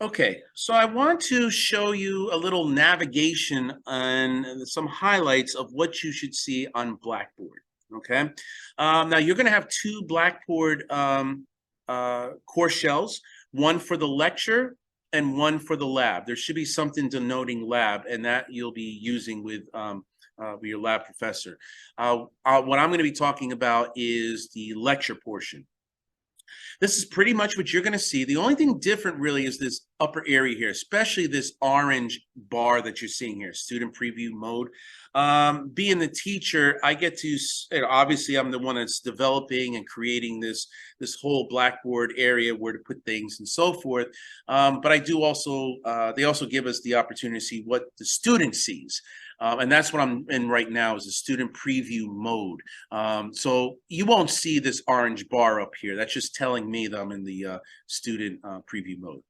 Okay, so I want to show you a little navigation and some highlights of what you should see on Blackboard. Okay, now you're going to have two Blackboard course shells, one for the lecture and one for the lab. There should be something denoting lab, and that you'll be using with your lab professor. What I'm going to be talking about is the lecture portion. This is pretty much what you're going to see. The only thing different really is this upper area here, especially this orange bar that you're seeing here, student preview mode. Being the teacher, I get to, obviously I'm the one that's developing and creating this whole Blackboard area where to put things and so forth. But I do also, they also give us the opportunity to see what the student sees. And that's what I'm in right now is a student preview mode. So you won't see this orange bar up here. That's just telling me that I'm in the student preview mode.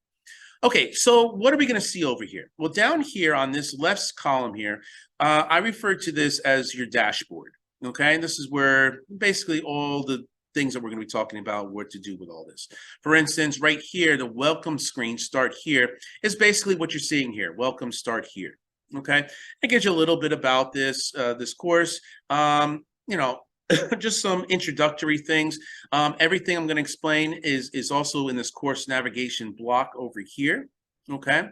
Okay, so what are we going to see over here? Well, down here on this left column here, I refer to this as your dashboard. Okay, and this is where basically all the things that we're going to be talking about, what to do with all this. For instance, right here, the welcome screen, start here, is basically what you're seeing here. Welcome, start here. Okay, it gives you a little bit about this this course. You know, just some introductory things. Everything I'm going to explain is also in this course navigation block over here. Okay.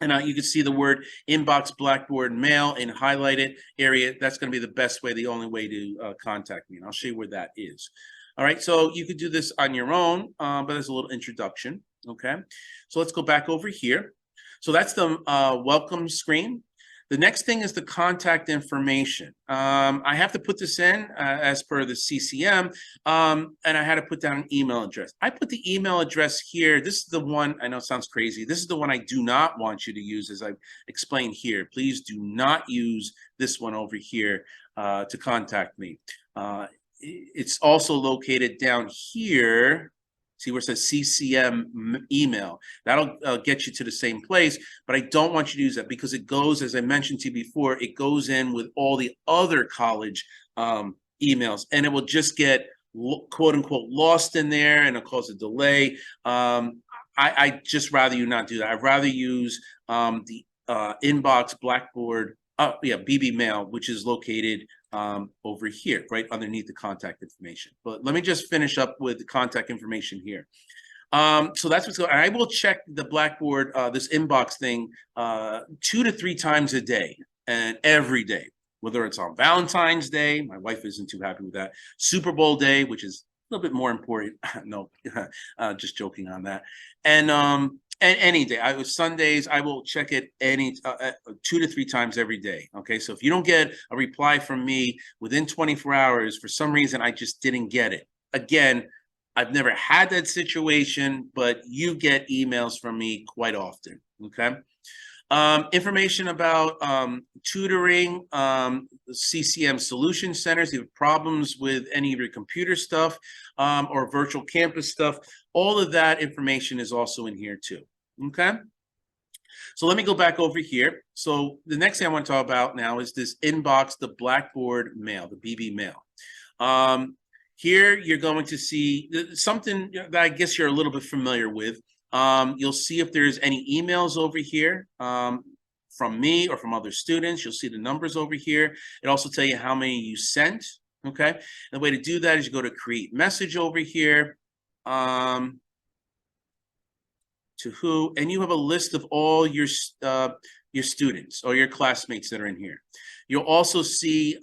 And you can see the word inbox Blackboard mail in highlighted area. That's going to be the best way, the only way to contact me. And I'll show you where that is. All right. So you could do this on your own, but there's a little introduction. Okay. So let's go back over here. So that's the welcome screen. The next thing is the contact information. I have to put this in as per the CCM, and I had to put down an email address. I put the email address here. This is the one, I know it sounds crazy. This is the one I do not want you to use, as I explained here. Please do not use this one over here to contact me. It's also located down here. See where it says CCM email. That'll get you to the same place, but I don't want you to use that because it goes, as I mentioned to you before, it goes in with all the other college emails, and it will just get quote unquote lost in there, and it'll cause a delay. I just rather you not do that. I'd rather use the inbox Blackboard, BB mail, which is located over here, right underneath the contact information. But let me just finish up with the contact information here. So that's what's going on. I will check the Blackboard, this inbox thing, 2 to 3 times a day and every day, whether it's on Valentine's Day. My wife isn't too happy with that. Super Bowl day, which is a little bit more important. No, just joking on that. And any day, Sundays, I will check it 2 to 3 times every day. Okay, so if you don't get a reply from me within 24 hours, for some reason, I just didn't get it. Again, I've never had that situation, but you get emails from me quite often. Okay. Information about tutoring, CCM solution centers. If you have problems with any of your computer stuff or virtual campus stuff, all of that information is also in here too. Okay. So let me go back over here. So the next thing I want to talk about now is this inbox, the Blackboard mail, the BB mail. Here you're going to see something that I guess you're a little bit familiar with. You'll see if there's any emails over here from me or from other students. You'll see the numbers over here. It also tell you how many you sent. Okay. And the way to do that is you go to create message over here. To who, and you have a list of all your students or your classmates that are in here. You'll also see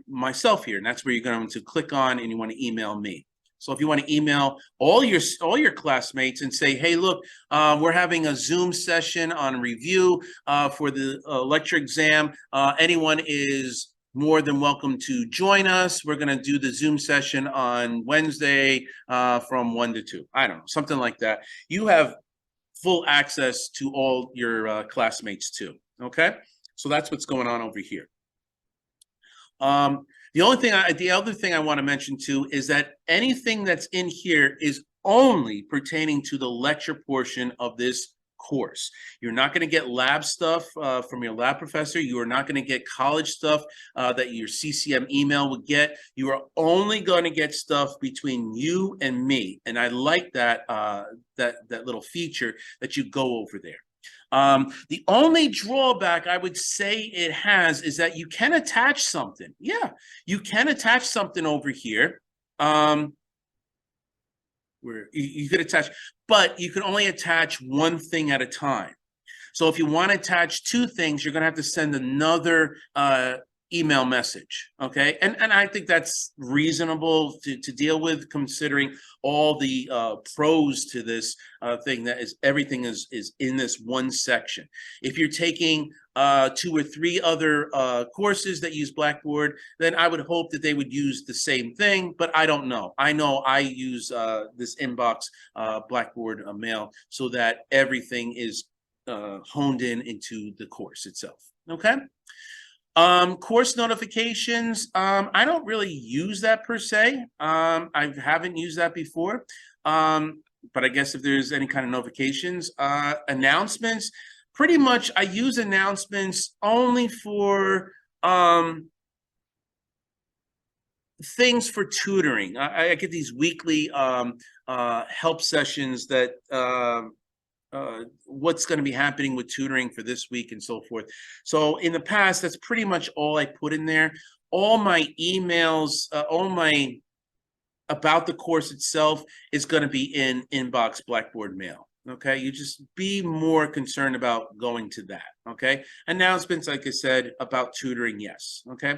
myself here, and that's where you're going to click on, and you want to email me. So if you want to email all your classmates and say, hey, look, we're having a Zoom session on review for the lecture exam. Anyone is more than welcome to join us. We're going to do the Zoom session on Wednesday from 1 to 2. I don't know, something like that. You have full access to all your classmates too. Okay, so that's what's going on over here. The other thing I want to mention too is that anything that's in here is only pertaining to the lecture portion of this course. You're not going to get lab stuff from your lab professor. You are not going to get college stuff that your CCM email would get. You are only going to get stuff between you and me. And I like that, that little feature that you go over there. The only drawback I would say it has is that you can attach something. Yeah, you can attach something over here. Where you could attach, but you can only attach one thing at a time. So if you want to attach two things, you're going to have to send another email message, okay? And I think that's reasonable to deal with, considering all the pros to this thing, that is everything is in this one section. If you're taking 2 or 3 other courses that use Blackboard, then I would hope that they would use the same thing, but I don't know. I know I use this inbox Blackboard mail so that everything is honed in into the course itself, okay? Course notifications, I don't really use that per se. I haven't used that before, but I guess if there's any kind of notifications, announcements, pretty much I use announcements only for things for tutoring. I get these weekly help sessions that what's going to be happening with tutoring for this week and so forth. So in the past, that's pretty much all I put in there. All my emails, all my about the course itself is going to be in inbox Blackboard mail. Okay, you just be more concerned about going to that. Okay, announcements, like I said, about tutoring, yes. Okay,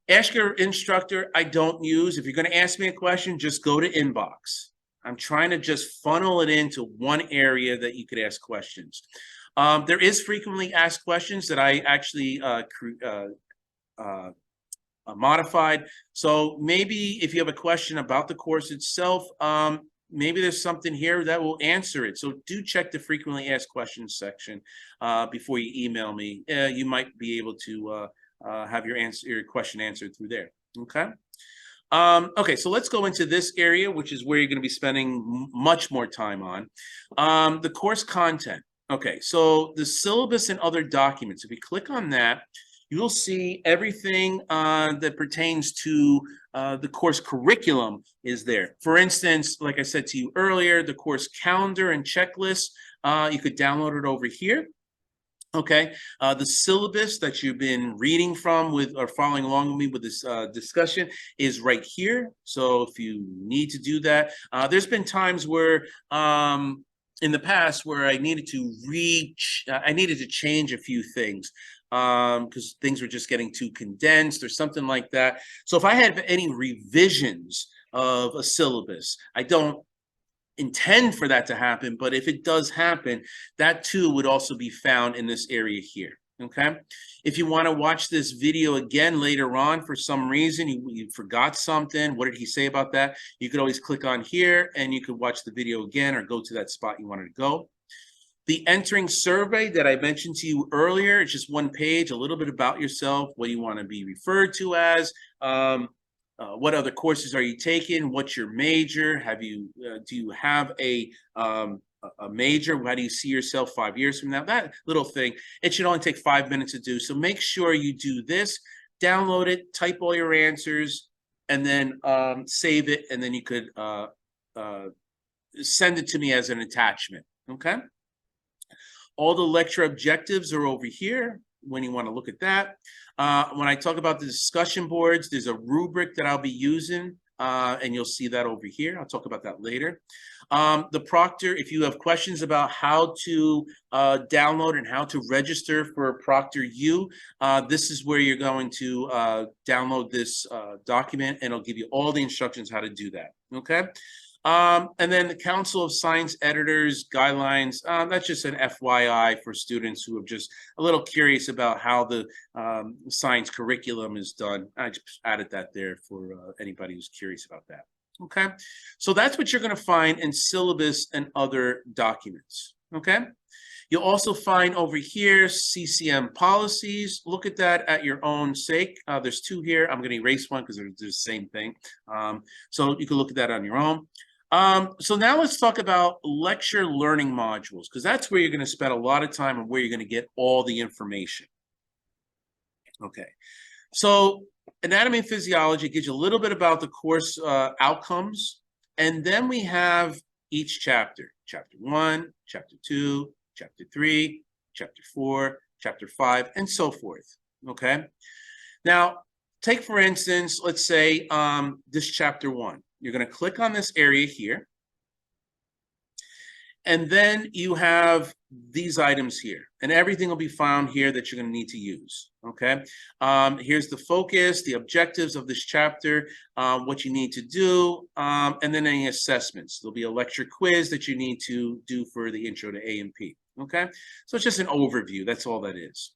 ask your instructor, I don't use. If you're going to ask me a question, just go to inbox. I'm trying to just funnel it into one area that you could ask questions. There is frequently asked questions that I actually modified. So maybe if you have a question about the course itself, maybe there's something here that will answer it. So do check the frequently asked questions section before you email me. You might be able to have your question answered through there. Okay. Okay, so let's go into this area, which is where you're going to be spending much more time on. The course content. Okay, so the syllabus and other documents. If we click on that, you'll see everything that pertains to the course curriculum is there. For instance, like I said to you earlier, the course calendar and checklist, you could download it over here. Okay, the syllabus that you've been reading from with or following along with me with this discussion is right here. So if you need to do that, there's been times where in the past where I needed to change a few things because things were just getting too condensed or something like that. So if I have any revisions of a syllabus, I don't intend for that to happen, but if it does happen, that too would also be found in this area here. Okay, if you want to watch this video again later on for some reason, you forgot something, what did he say about that, you could always click on here and you could watch the video again or go to that spot you wanted to go. The entering survey that I mentioned to you earlier, it's just one page, a little bit about yourself, what you want to be referred to as, what other courses are you taking? What's your major? Have you do you have a major? How do you see yourself 5 years from now? That little thing. It should only take 5 minutes to do. So make sure you do this. Download it. Type all your answers, and then save it. And then you could send it to me as an attachment. Okay. All the lecture objectives are over here when you want to look at that. When I talk about the discussion boards, there's a rubric that I'll be using, and you'll see that over here. I'll talk about that later. The proctor, if you have questions about how to download and how to register for Proctor U, this is where you're going to download this document, and it'll give you all the instructions how to do that, okay? And then the Council of Science Editors guidelines, that's just an FYI for students who are just a little curious about how the science curriculum is done. I just added that there for anybody who's curious about that. Okay, so that's what you're going to find in syllabus and other documents. Okay, you'll also find over here CCM policies. Look at that at your own sake. There's 2 here. I'm going to erase one because they're the same thing. So you can look at that on your own. So now let's talk about lecture learning modules, because that's where you're going to spend a lot of time and where you're going to get all the information. Okay, so anatomy and physiology gives you a little bit about the course outcomes, and then we have each chapter: chapter 1, chapter 2, chapter 3, chapter 4, chapter 5, and so forth. Okay, now take for instance, let's say this chapter 1. You're going to click on this area here. And then you have these items here, and everything will be found here that you're going to need to use. Okay. Here's the focus, the objectives of this chapter, what you need to do, and then any assessments. There'll be a lecture quiz that you need to do for the intro to A&P. Okay. So it's just an overview. That's all that is.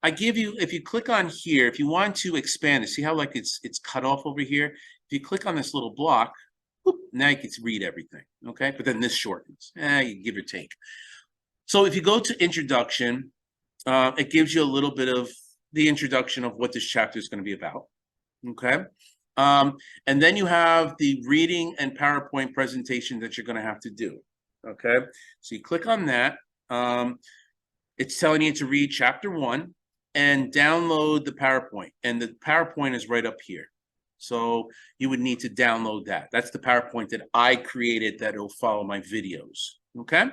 I give you, if you click on here, if you want to expand it, see how like it's cut off over here? If you click on this little block, whoop, now you can read everything, okay? But then this shortens, you give or take. So if you go to introduction, it gives you a little bit of the introduction of what this chapter is going to be about, okay? And then you have the reading and PowerPoint presentation that you're going to have to do, okay? So you click on that. It's telling you to read chapter 1 and download the PowerPoint. And the PowerPoint is right up here. So you would need to download that. That's the PowerPoint that I created that will follow my videos, okay?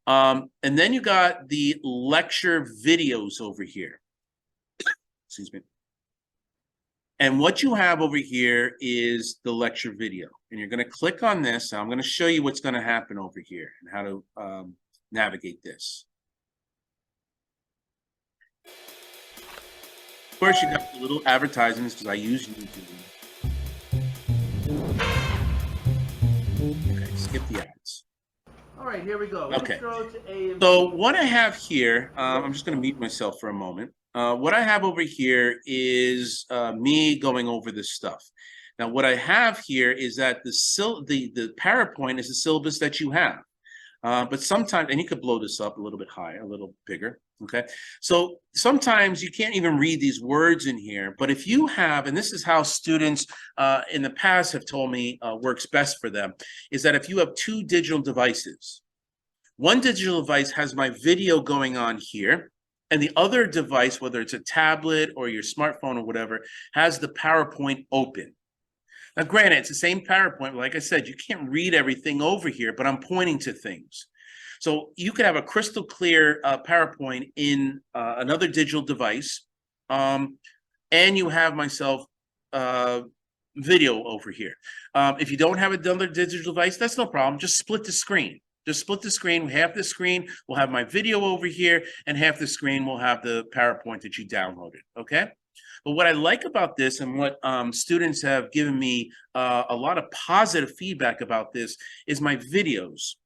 And then you got the lecture videos over here. Excuse me. And what you have over here is the lecture video. And you're going to click on this. And I'm going to show you what's going to happen over here and how to navigate this. Of course, you got the little advertisements because I use YouTube. Okay, skip the ads. All right, here we go. Okay. So what I have here, I'm just going to mute myself for a moment. What I have over here is me going over this stuff. Now, what I have here is that the PowerPoint is the syllabus that you have. But sometimes, and you could blow this up a little bit higher, a little bigger, okay? So sometimes you can't even read these words in here, but if you have, and this is how students in the past have told me works best for them, is that if you have 2 digital devices, one digital device has my video going on here, and the other device, whether it's a tablet or your smartphone or whatever, has the PowerPoint open. Now, granted, it's the same PowerPoint. Like I said, you can't read everything over here, but I'm pointing to things. So you could have a crystal clear PowerPoint in another digital device, and you have myself video over here. If you don't have another digital device, that's no problem. Just split the screen. Just split the screen. Half the screen will have my video over here, and half the screen will have the PowerPoint that you downloaded, okay? But what I like about this and what students have given me a lot of positive feedback about this is my videos.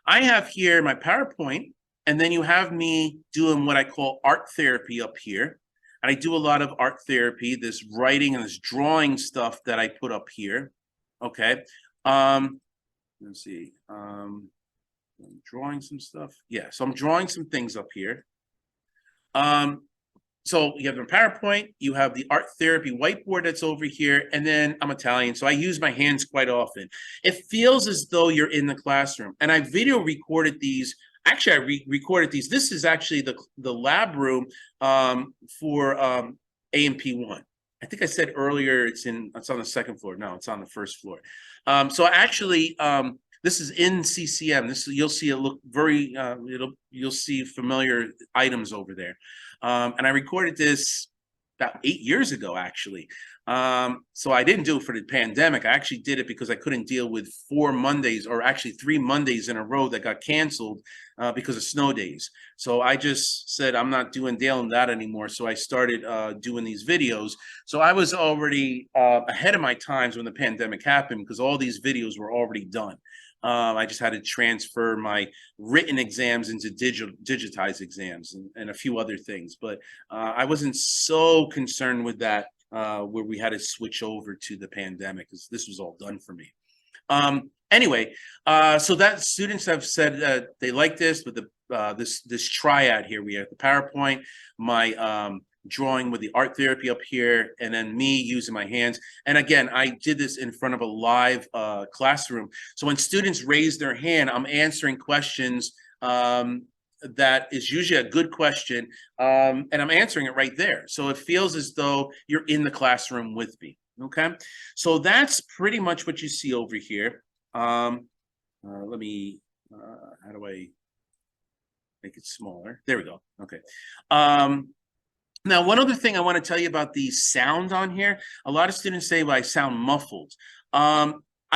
I have here my PowerPoint, and then you have me doing what I call art therapy up here. And I do a lot of art therapy, this writing and this drawing stuff that I put up here, okay? Let's see, I'm drawing some stuff. Yeah, so I'm drawing some things up here. So you have the PowerPoint, you have the art therapy whiteboard that's over here, and then I'm Italian, so I use my hands quite often. It feels as though you're in the classroom. And I video recorded these. Actually, I recorded these. This is actually the lab room for A&P 1. I think I said earlier it's on the second floor. No, it's on the first floor. So actually, this is in CCM. You'll see it look very. You'll see familiar items over there. And I recorded this about 8 years ago, actually. So I didn't do it for the pandemic. I actually did it because I couldn't deal with 4 Mondays, or actually 3 Mondays in a row that got canceled because of snow days. So I just said, I'm not dealing that anymore. So I started doing these videos. So I was already ahead of my times when the pandemic happened because all these videos were already done. I just had to transfer my written exams into digitized exams and a few other things. But I wasn't so concerned with that where we had to switch over to the pandemic because this was all done for me. Anyway, so that students have said they like this, but this triad here, we have the PowerPoint, my drawing with the art therapy up here, and then me using my hands. And again, I did this in front of a live classroom. So when students raise their hand, I'm answering questions that is usually a good question, and I'm answering it right there. So it feels as though you're in the classroom with me, okay? So that's pretty much what you see over here. Let me, how do I make it smaller? There we go, okay. Now, one other thing I want to tell you about the sound on here. A lot of students say, well, I sound muffled. I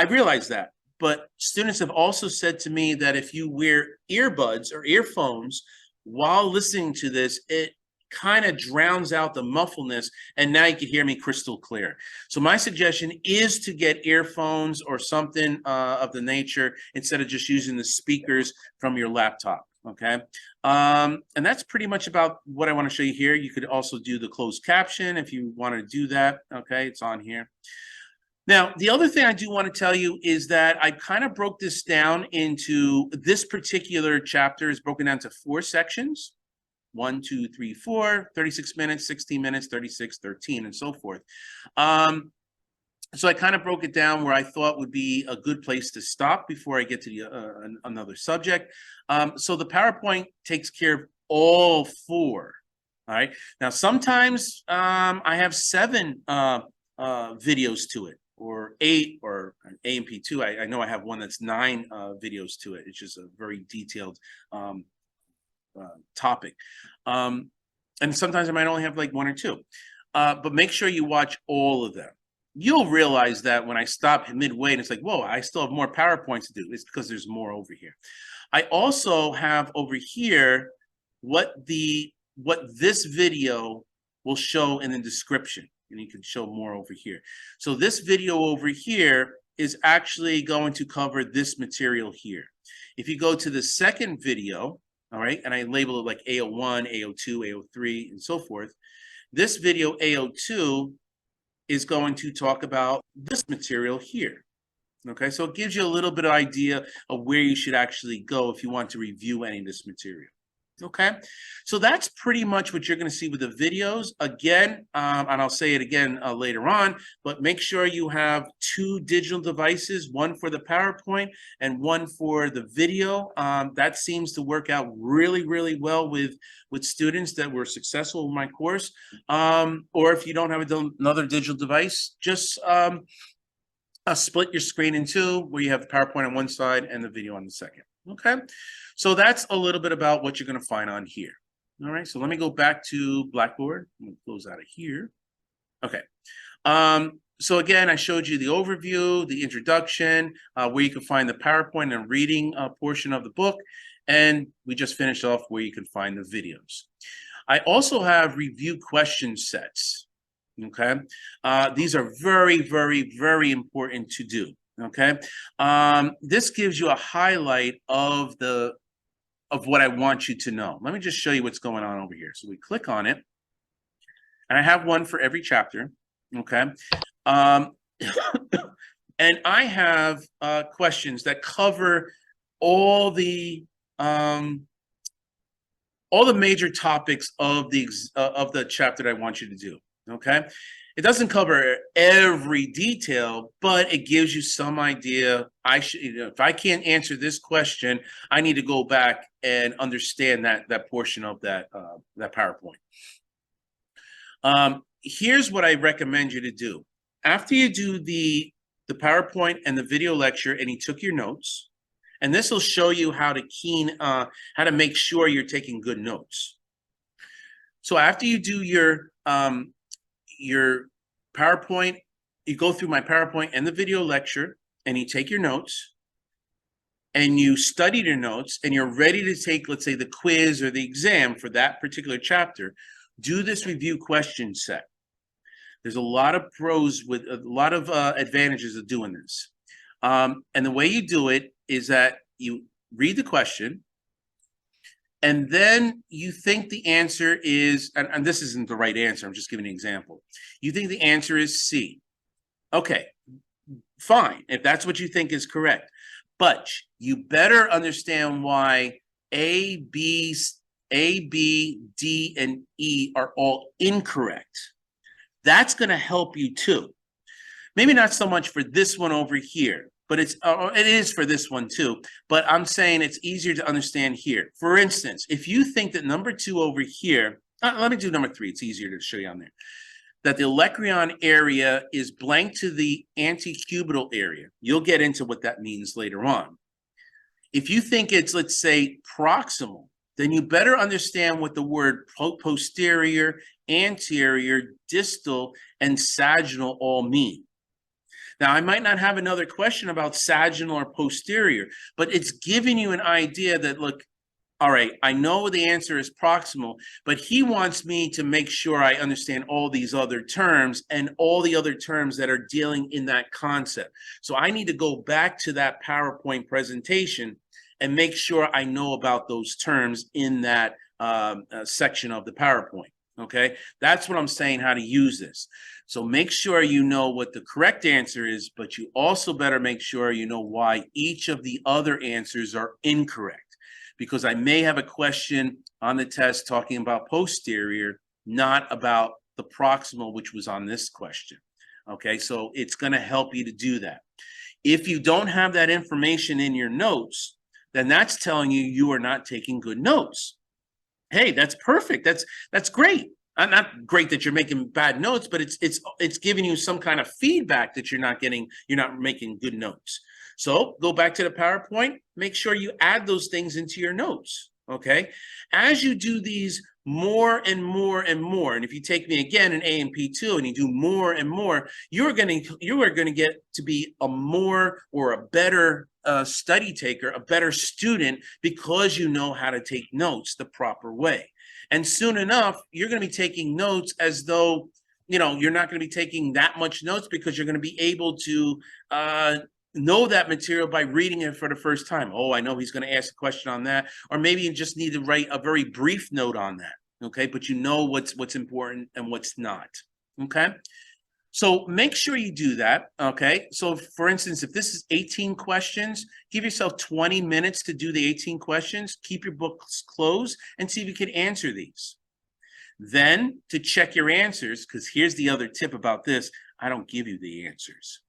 realize that, but students have also said to me that if you wear earbuds or earphones while listening to this, it kind of drowns out the muffledness, and now you can hear me crystal clear. So my suggestion is to get earphones or something of the nature instead of just using the speakers from your laptop. Okay, and that's pretty much about what I want to show you here. You could also do the closed caption if you want to do that. Okay, it's on here. Now, the other thing I do want to tell you is that I kind of broke this down into, this particular chapter is broken down to 4 sections. 1, 2, 3, 4, 36 minutes, 16 minutes, 36, 13, and so forth. So I kind of broke it down where I thought would be a good place to stop before I get to the, another subject. So the PowerPoint takes care of all 4. All right. Now, sometimes I have 7 videos to it, or 8, or an A&P2. I know I have one that's 9 videos to it. It's just a very detailed topic. And sometimes I might only have like 1 or 2. But make sure you watch all of them. You'll realize that when I stop midway and it's like, whoa, I still have more PowerPoints to do. It's because there's more over here. I also have over here what this video will show in the description, and you can show more over here. So this video over here is actually going to cover this material here. If you go to the second video, all right, and I label it like A01, A02, A03, and so forth, this video A02 is going to talk about this material here. Okay, so it gives you a little bit of idea of where you should actually go if you want to review any of this material. Okay, so that's pretty much what you're going to see with the videos. Again, and I'll say it again later on, but make sure you have 2 digital devices, one for the PowerPoint and one for the video. That seems to work out really, really well with students that were successful in my course. Or if you don't have another digital device, just split your screen in 2, where you have the PowerPoint on one side and the video on the second. Okay, so that's a little bit about what you're going to find on here. All right, so let me go back to Blackboard. I'm going to close out of here. Okay, so again, I showed you the overview, the introduction, where you can find the PowerPoint and reading portion of the book, and we just finished off where you can find the videos. I also have review question sets. Okay, these are very, very, very important to do. Okay, this gives you a highlight of what I want you to know. Let me just show you what's going on over here. So we click on it, and I have one for every chapter. Okay, and I have questions that cover all the major topics of the chapter that I want you to do. Okay, it doesn't cover every detail, but it gives you some idea. I should, if I can't answer this question, I need to go back and understand that portion of that PowerPoint. Here's what I recommend you to do. After you do the PowerPoint and the video lecture, and you took your notes, and this will show you how to make sure you're taking good notes. So after you do your PowerPoint, you go through my PowerPoint and the video lecture, and you take your notes, and you study your notes, and you're ready to take, let's say, the quiz or the exam for that particular chapter, do this review question set. There's a lot of pros with a lot of advantages of doing this. And the way you do it is that you read the question, and then you think the answer is, and this isn't the right answer, I'm just giving an example. You think the answer is C. Okay, fine, if that's what you think is correct. But you better understand why A, B, A, B, D, and E are all incorrect. That's going to help you too. Maybe not so much for this one over here, but it is for this one too. But I'm saying it's easier to understand here. For instance, if you think that number 2 over here, let me do number 3. It's easier to show you on there. That the olecrayon area is blank to the anticubital area. You'll get into what that means later on. If you think it's, let's say, proximal, then you better understand what the word posterior, anterior, distal, and sagittal all mean. Now, I might not have another question about sagittal or posterior, but it's giving you an idea that, look, all right, I know the answer is proximal, but he wants me to make sure I understand all these other terms and all the other terms that are dealing in that concept. So I need to go back to that PowerPoint presentation and make sure I know about those terms in that section of the PowerPoint. Okay, that's what I'm saying, how to use this. So make sure you know what the correct answer is, but you also better make sure you know why each of the other answers are incorrect. Because I may have a question on the test talking about posterior, not about the proximal, which was on this question. Okay, so it's going to help you to do that. If you don't have that information in your notes, then that's telling you you are not taking good notes. Hey, that's perfect. That's great. Not great that you're making bad notes, but it's giving you some kind of feedback that you're not making good notes. So go back to the PowerPoint, make sure you add those things into your notes, okay? As you do these more and more and more, and if you take me again in A&P2 and you do more and more, you are going to get to be a more or a better study taker, a better student, because you know how to take notes the proper way. And soon enough, you're going to be taking notes as though, you're not going to be taking that much notes, because you're going to be able to know that material by reading it for the first time. Oh, I know he's going to ask a question on that. Or maybe you just need to write a very brief note on that. Okay, but you know what's important and what's not. Okay, so make sure you do that. Okay, so for instance, if this is 18 questions, give yourself 20 minutes to do the 18 questions. Keep your books closed and see if you can answer these. Then to check your answers, because here's the other tip about this: I don't give you the answers.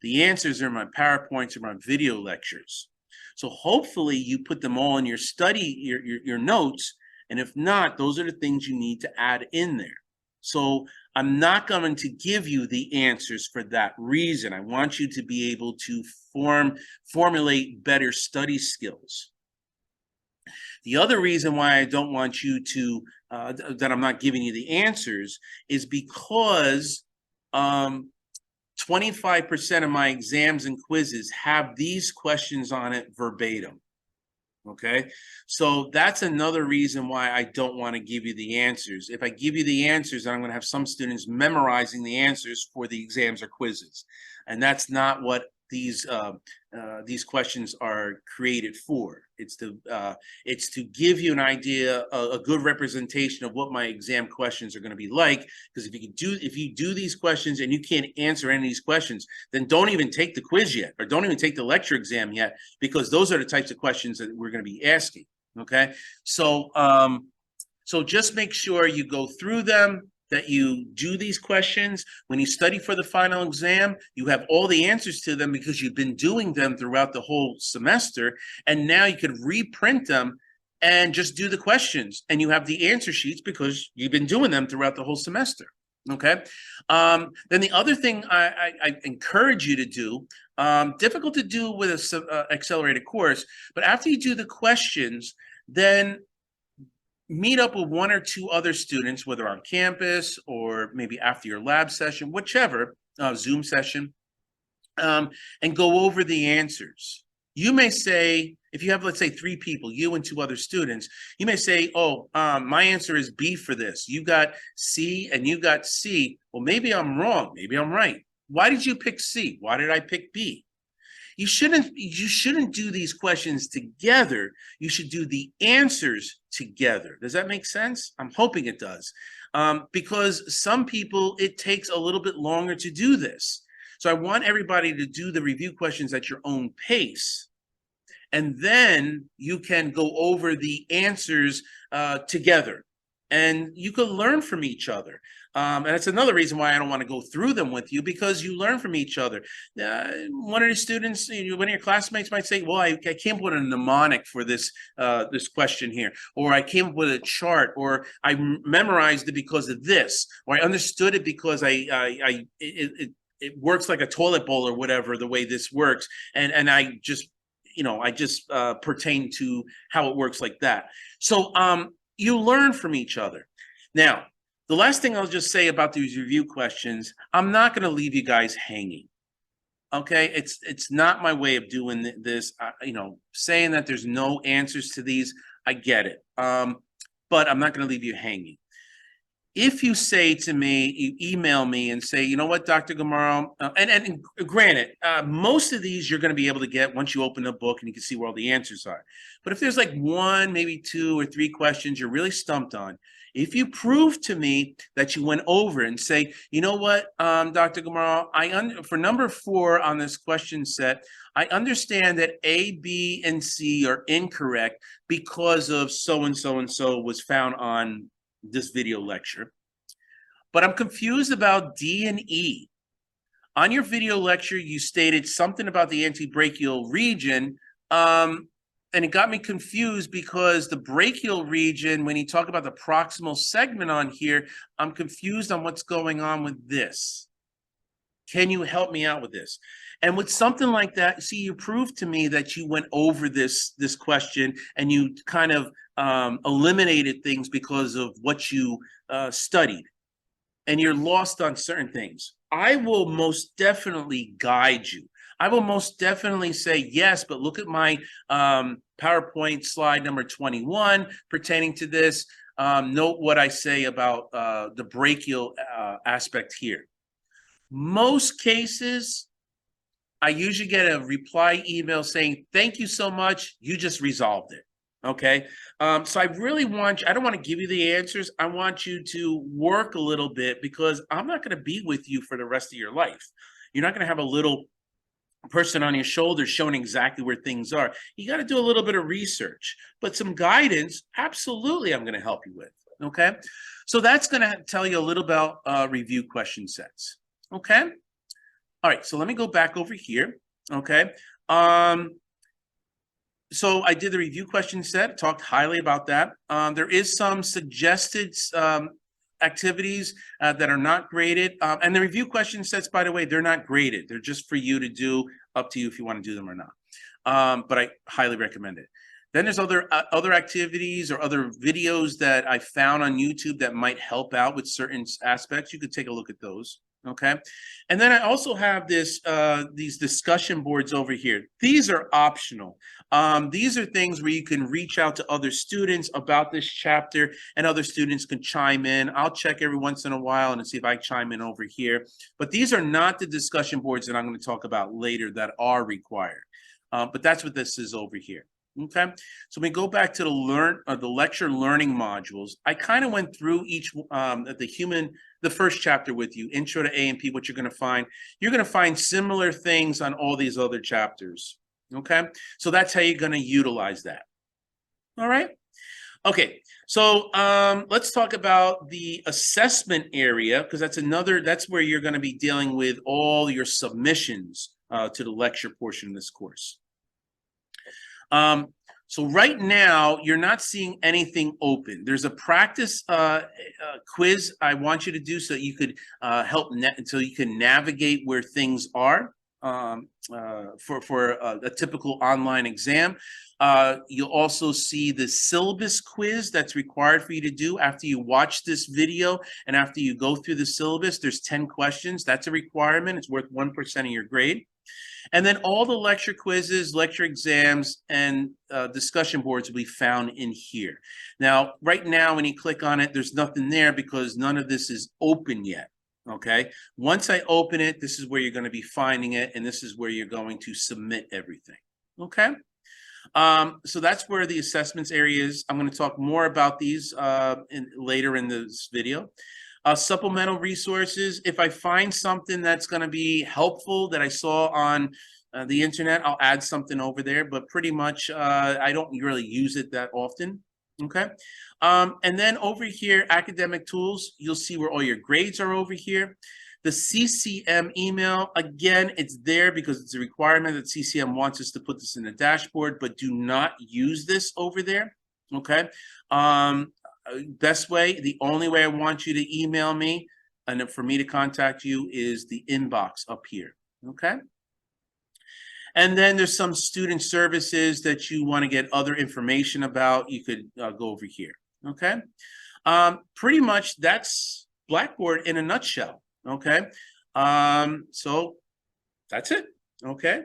The answers are my PowerPoints or my video lectures. So hopefully you put them all in your study, your notes. And if not, those are the things you need to add in there. So I'm not going to give you the answers for that reason. I want you to be able to formulate better study skills. The other reason why I don't want you to, that I'm not giving you the answers, is because 25% of my exams and quizzes have these questions on it verbatim. Okay, so that's another reason why I don't want to give you the answers. If I give you the answers, then I'm going to have some students memorizing the answers for the exams or quizzes, and that's not what these questions are created for. It's to give you an idea, a good representation of what my exam questions are going to be like. Because if you do these questions and you can't answer any of these questions, then don't even take the quiz yet, or don't even take the lecture exam yet, because those are the types of questions that we're going to be asking. Okay, so so just make sure you go through them, that you do these questions. When you study for the final exam, you have all the answers to them because you've been doing them throughout the whole semester. And now you could reprint them and just do the questions. And you have the answer sheets because you've been doing them throughout the whole semester. Okay. Then the other thing I encourage you to do, difficult to do with an accelerated course, but after you do the questions, then meet up with 1 or 2 other students, whether on campus or maybe after your lab session, whichever, Zoom session, and go over the answers. You may say, if you have, let's say, 3 people, you and 2 other students, you may say, oh, my answer is B for this. You got C and you got C. Well, maybe I'm wrong. Maybe I'm right. Why did you pick C? Why did I pick B? You shouldn't do these questions together. You should do the answers together. Does that make sense? I'm hoping it does. Because some people, it takes a little bit longer to do this. So I want everybody to do the review questions at your own pace. And then you can go over the answers together. And you can learn from each other. And that's another reason why I don't want to go through them with you, because you learn from each other. One of the students, one of your classmates might say, well, I came up with a mnemonic for this question here, or I came up with a chart, or I memorized it because of this, or I understood it because it works like a toilet bowl or whatever, the way this works. And I just, pertain to how it works like that. So you learn from each other. Now, the last thing I'll just say about these review questions, I'm not going to leave you guys hanging. Okay, it's not my way of doing this. Saying that there's no answers to these, I get it. But I'm not going to leave you hanging. If you say to me, you email me and say, you know what, Dr. Gamaro, and granted, most of these you're going to be able to get once you open the book and you can see where all the answers are. But if there's like one, maybe 2 or 3 questions you're really stumped on, if you prove to me that you went over and say, you know what, Dr. Gamaro, for number 4 on this question set, I understand that A, B, and C are incorrect because of so and so and so was found on this video lecture, but I'm confused about D and E. On your video lecture, you stated something about the antebrachial region, and it got me confused because the brachial region, when you talk about the proximal segment on here, I'm confused on what's going on with this. Can you help me out with this? And with something like that, see, you proved to me that you went over this question and you kind of eliminated things because of what you studied, and you're lost on certain things. I will most definitely guide you. I will most definitely say, yes, but look at my PowerPoint slide number 21 pertaining to this. Note what I say about the brachial aspect here. Most cases, I usually get a reply email saying, thank you so much, you just resolved it. Okay. So I really want you, I don't want to give you the answers. I want you to work a little bit, because I'm not going to be with you for the rest of your life. You're not going to have a little person on your shoulder showing exactly where things are. You got to do a little bit of research, but some guidance, absolutely, I'm going to help you with. Okay. So that's going to tell you a little about review question sets. Okay. All right. So let me go back over here. Okay. So I did the review question set, talked highly about that. There is some suggested activities that are not graded. And the review question sets, by the way, they're not graded. They're just for you to do, up to you if you want to do them or not. But I highly recommend it. Then there's other activities or other videos that I found on YouTube that might help out with certain aspects. You could take a look at those. Okay. And then I also have these discussion boards over here. These are optional. These are things where you can reach out to other students about this chapter, and other students can chime in. I'll check every once in a while and see if I chime in over here. But these are not the discussion boards that I'm going to talk about later that are required. But that's what this is over here. Okay, so we go back to the lecture learning modules. I kind of went through each the first chapter with you, Intro to A&P. What you're going to find, similar things on all these other chapters. Okay, so that's how you're going to utilize that. All right. Okay, so let's talk about the assessment area, because that's where you're going to be dealing with all your submissions to the lecture portion of this course. So right now, you're not seeing anything open. There's a practice quiz I want you to do so that you could so you can navigate where things are for a typical online exam. You'll also see the syllabus quiz that's required for you to do after you watch this video and after you go through the syllabus. There's 10 questions. That's a requirement. It's worth 1% of your grade. And then all the lecture quizzes, lecture exams, and discussion boards will be found in here. Now, right now, when you click on it, there's nothing there because none of this is open yet. Okay. Once I open it, this is where you're going to be finding it, and this is where you're going to submit everything. Okay. So that's where the assessments area is. I'm going to talk more about these later in this video. Supplemental resources. If I find something that's going to be helpful that I saw on the internet, I'll add something over there, but pretty much I don't really use it that often. Okay. And then over here, academic tools, you'll see where all your grades are over here. The CCM email, again, it's there because it's a requirement that CCM wants us to put this in the dashboard, but do not use this over there. Okay. Best way, the only way I want you to email me and for me to contact you is the inbox up here. Okay. And then there's some student services that you want to get other information about. You could go over here. Okay. Pretty much that's Blackboard in a nutshell. Okay. So that's it. Okay.